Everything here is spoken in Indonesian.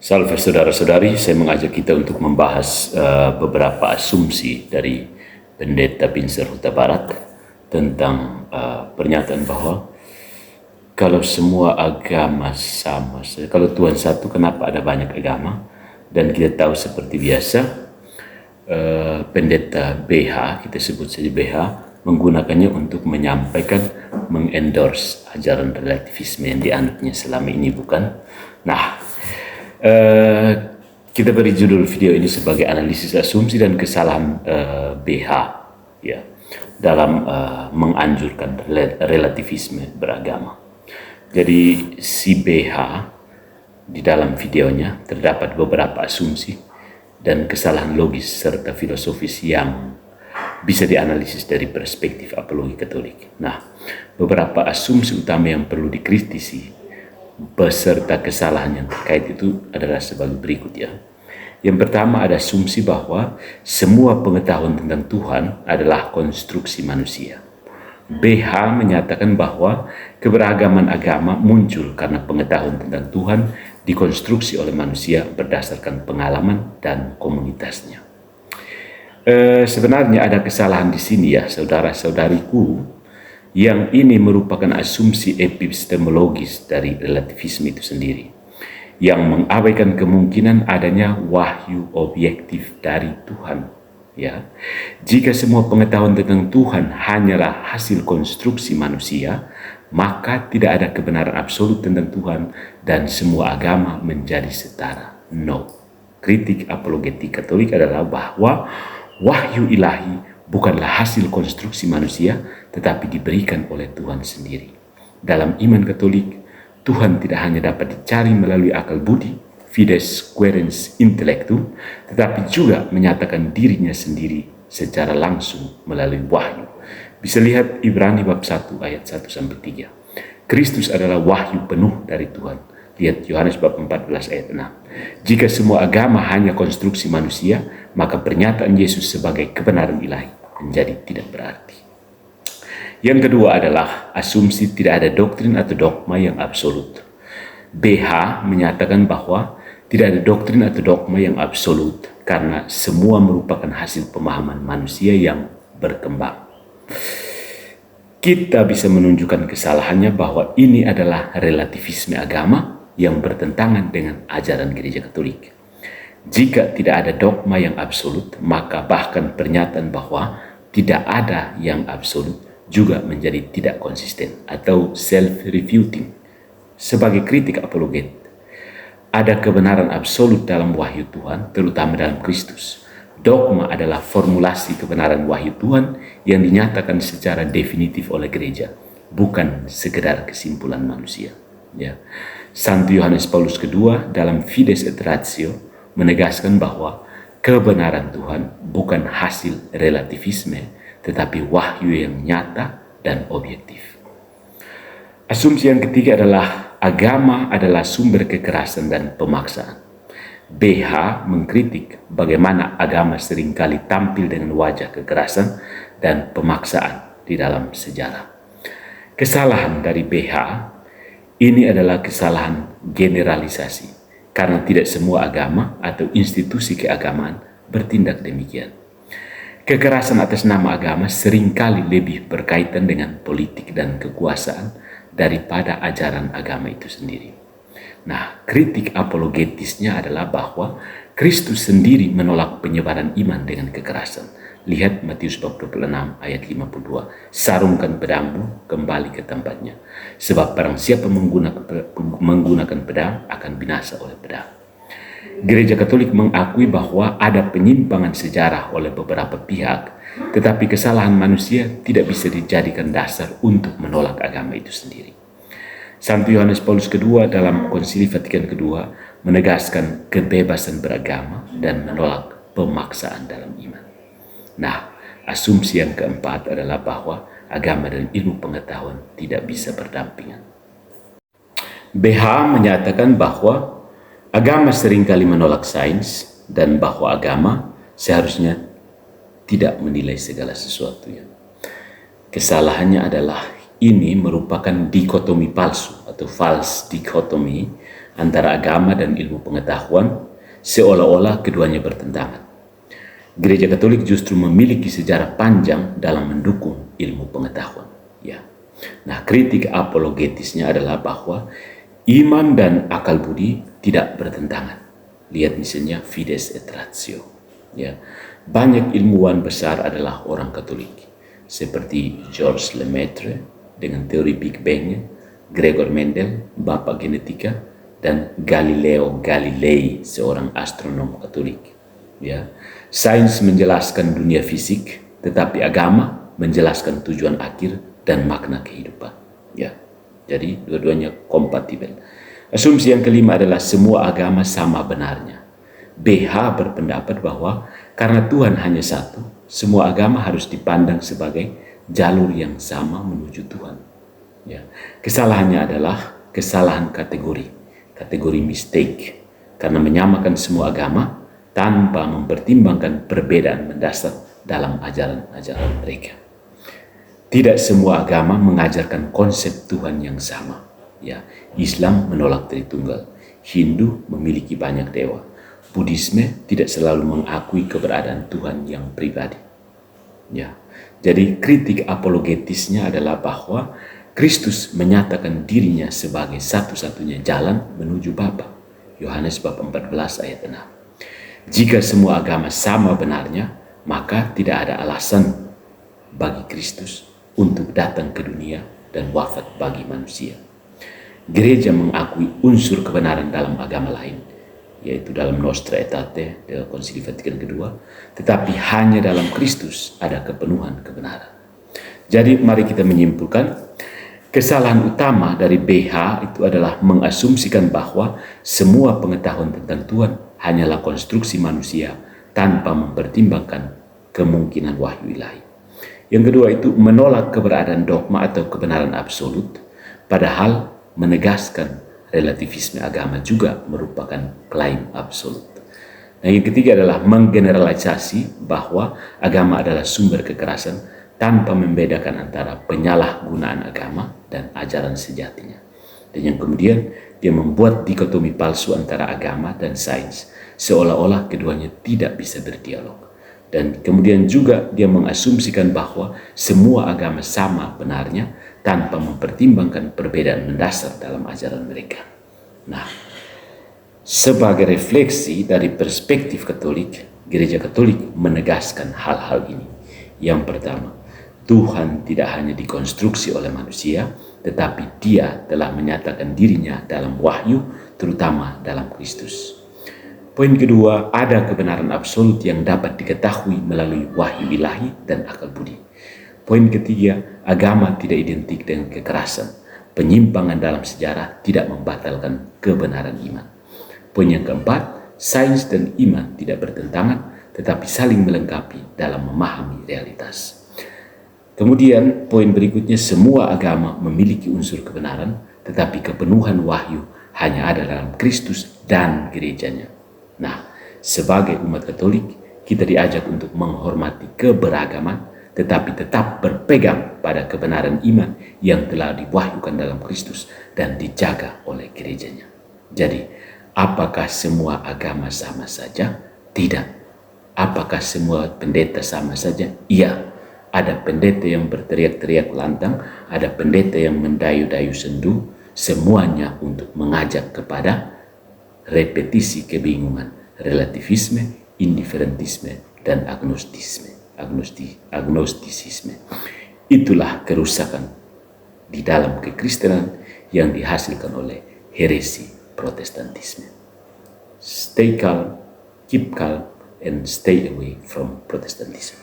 Salve saudara-saudari, saya mengajak kita untuk membahas beberapa asumsi dari Pendeta Binzer Huta Barat tentang pernyataan bahwa kalau semua agama sama, kalau Tuhan satu, kenapa ada banyak agama? Dan kita tahu seperti biasa, Pendeta BH, kita sebut saja BH, menggunakannya untuk menyampaikan, mengendorse ajaran relativisme yang dianutnya selama ini, bukan? Nah, kita beri judul video ini sebagai analisis asumsi dan kesalahan BH ya dalam menganjurkan relativisme beragama. Jadi si BH di dalam videonya terdapat beberapa asumsi dan kesalahan logis serta filosofis yang bisa dianalisis dari perspektif apologi Katolik. Nah, beberapa asumsi utama yang perlu dikritisi beserta kesalahan yang terkait itu adalah sebagai berikut ya. Yang pertama, ada asumsi bahwa semua pengetahuan tentang Tuhan adalah konstruksi manusia. BH menyatakan bahwa keberagaman agama muncul karena pengetahuan tentang Tuhan dikonstruksi oleh manusia berdasarkan pengalaman dan komunitasnya. Sebenarnya ada kesalahan di sini ya, saudara-saudariku, yang ini merupakan asumsi epistemologis dari relativisme itu sendiri, yang mengabaikan kemungkinan adanya wahyu objektif dari Tuhan. Ya, jika semua pengetahuan tentang Tuhan hanyalah hasil konstruksi manusia, maka tidak ada kebenaran absolut tentang Tuhan dan semua agama menjadi setara. No. Kritik apologetik Katolik adalah bahwa wahyu ilahi bukanlah hasil konstruksi manusia, tetapi diberikan oleh Tuhan sendiri. Dalam iman Katolik, Tuhan tidak hanya dapat dicari melalui akal budi, fides querens intellectum, tetapi juga menyatakan dirinya sendiri secara langsung melalui wahyu. Bisa lihat Ibrani bab 1 ayat 1-3. Kristus adalah wahyu penuh dari Tuhan. Lihat Yohanes bab 14 ayat 6. Jika semua agama hanya konstruksi manusia, maka pernyataan Yesus sebagai kebenaran ilahi menjadi tidak berarti. Yang kedua adalah asumsi tidak ada doktrin atau dogma yang absolut. BH menyatakan bahwa tidak ada doktrin atau dogma yang absolut karena semua merupakan hasil pemahaman manusia yang berkembang. Kita bisa menunjukkan kesalahannya bahwa ini adalah relativisme agama yang bertentangan dengan ajaran Gereja Katolik. Jika tidak ada dogma yang absolut, maka bahkan pernyataan bahwa tidak ada yang absolut juga menjadi tidak konsisten atau self-refuting. Sebagai kritik apologet, ada kebenaran absolut dalam wahyu Tuhan, terutama dalam Kristus. Dogma adalah formulasi kebenaran wahyu Tuhan yang dinyatakan secara definitif oleh gereja, bukan sekedar kesimpulan manusia. Ya. Santo Yohanes Paulus II dalam Fides et Ratio menegaskan bahwa kebenaran Tuhan bukan hasil relativisme, tetapi wahyu yang nyata dan objektif. Asumsi yang ketiga adalah agama adalah sumber kekerasan dan pemaksaan. BH mengkritik bagaimana agama seringkali tampil dengan wajah kekerasan dan pemaksaan di dalam sejarah. Kesalahan dari BH ini adalah kesalahan generalisasi, karena tidak semua agama atau institusi keagamaan bertindak demikian. Kekerasan atas nama agama seringkali lebih berkaitan dengan politik dan kekuasaan daripada ajaran agama itu sendiri. Nah, kritik apologetisnya adalah bahwa Kristus sendiri menolak penyebaran iman dengan kekerasan. Lihat Matius bab 26 ayat 52. Sarungkan pedangmu, kembali ke tempatnya. Sebab barang siapa menggunakan pedang akan binasa oleh pedang. Gereja Katolik mengakui bahwa ada penyimpangan sejarah oleh beberapa pihak, tetapi kesalahan manusia tidak bisa dijadikan dasar untuk menolak agama itu sendiri. Santo Yohanes Paulus II dalam Konsili Vatikan II menegaskan kebebasan beragama dan menolak pemaksaan dalam iman. Nah, asumsi yang keempat adalah bahwa agama dan ilmu pengetahuan tidak bisa berdampingan. BH menyatakan bahwa agama seringkali menolak sains dan bahwa agama seharusnya tidak menilai segala sesuatunya. Kesalahannya adalah ini merupakan dikotomi palsu atau false dikotomi antara agama dan ilmu pengetahuan, seolah-olah keduanya bertentangan. Gereja Katolik justru memiliki sejarah panjang dalam mendukung ilmu pengetahuan. Ya. Nah, kritik apologetisnya adalah bahwa iman dan akal budi tidak bertentangan. Lihat misalnya Fides et Ratio. Ya. Banyak ilmuwan besar adalah orang Katolik, seperti Georges Lemaitre dengan teori Big Bang, Gregor Mendel, bapak genetika, dan Galileo Galilei, seorang astronom Katolik. Ya, sains menjelaskan dunia fisik, tetapi agama menjelaskan tujuan akhir dan makna kehidupan. Ya, jadi dua-duanya kompatibel. Asumsi yang kelima adalah semua agama sama benarnya. BH berpendapat bahwa karena Tuhan hanya satu, semua agama harus dipandang sebagai jalur yang sama menuju Tuhan. Ya, kesalahannya adalah kesalahan kategori mistake, karena menyamakan semua agama tanpa mempertimbangkan perbedaan mendasar dalam ajaran-ajaran mereka. Tidak semua agama mengajarkan konsep Tuhan yang sama. Ya, Islam menolak Tritunggal, Hindu memiliki banyak dewa, Buddhisme tidak selalu mengakui keberadaan Tuhan yang pribadi. Ya, jadi kritik apologetisnya adalah bahwa Kristus menyatakan dirinya sebagai satu-satunya jalan menuju Bapa. Yohanes bab 14 ayat 6. Jika semua agama sama benarnya, maka tidak ada alasan bagi Kristus untuk datang ke dunia dan wafat bagi manusia. Gereja mengakui unsur kebenaran dalam agama lain, yaitu dalam Nostra Aetate dalam Konsili Vatikan II, tetapi hanya dalam Kristus ada kepenuhan kebenaran. Jadi mari kita menyimpulkan, kesalahan utama dari BH itu adalah mengasumsikan bahwa semua pengetahuan tentang Tuhan hanyalah konstruksi manusia tanpa mempertimbangkan kemungkinan wahyu ilahi. Yang kedua itu menolak keberadaan dogma atau kebenaran absolut, padahal menegaskan relativisme agama juga merupakan klaim absolut. Nah, yang ketiga adalah menggeneralisasi bahwa agama adalah sumber kekerasan tanpa membedakan antara penyalahgunaan agama dan ajaran sejatinya. Dan yang kemudian dia membuat dikotomi palsu antara agama dan sains, seolah-olah keduanya tidak bisa berdialog. Dan kemudian juga dia mengasumsikan bahwa semua agama sama benarnya tanpa mempertimbangkan perbedaan mendasar dalam ajaran mereka. Nah, sebagai refleksi dari perspektif Katolik, Gereja Katolik menegaskan hal-hal ini. Yang pertama, Tuhan tidak hanya dikonstruksi oleh manusia, tetapi Dia telah menyatakan dirinya dalam wahyu, terutama dalam Kristus. Poin kedua, ada kebenaran absolut yang dapat diketahui melalui wahyu ilahi dan akal budi. Poin ketiga, agama tidak identik dengan kekerasan. Penyimpangan dalam sejarah tidak membatalkan kebenaran iman. Poin yang keempat, sains dan iman tidak bertentangan, tetapi saling melengkapi dalam memahami realitas. Kemudian poin berikutnya, semua agama memiliki unsur kebenaran, tetapi kepenuhan wahyu hanya ada dalam Kristus dan gerejanya. Nah, sebagai umat Katolik, kita diajak untuk menghormati keberagaman, tetapi tetap berpegang pada kebenaran iman yang telah diwahyukan dalam Kristus dan dijaga oleh gerejanya. Jadi, apakah semua agama sama saja? Tidak. Apakah semua pendeta sama saja? Iya. Ada pendeta yang berteriak-teriak lantang, ada pendeta yang mendayu-dayu sendu, semuanya untuk mengajak kepada repetisi kebingungan, relativisme, indiferentisme, dan agnostisisme. Itulah kerusakan di dalam kekristenan yang dihasilkan oleh heresi Protestantisme. Stay calm, keep calm, and stay away from Protestantism.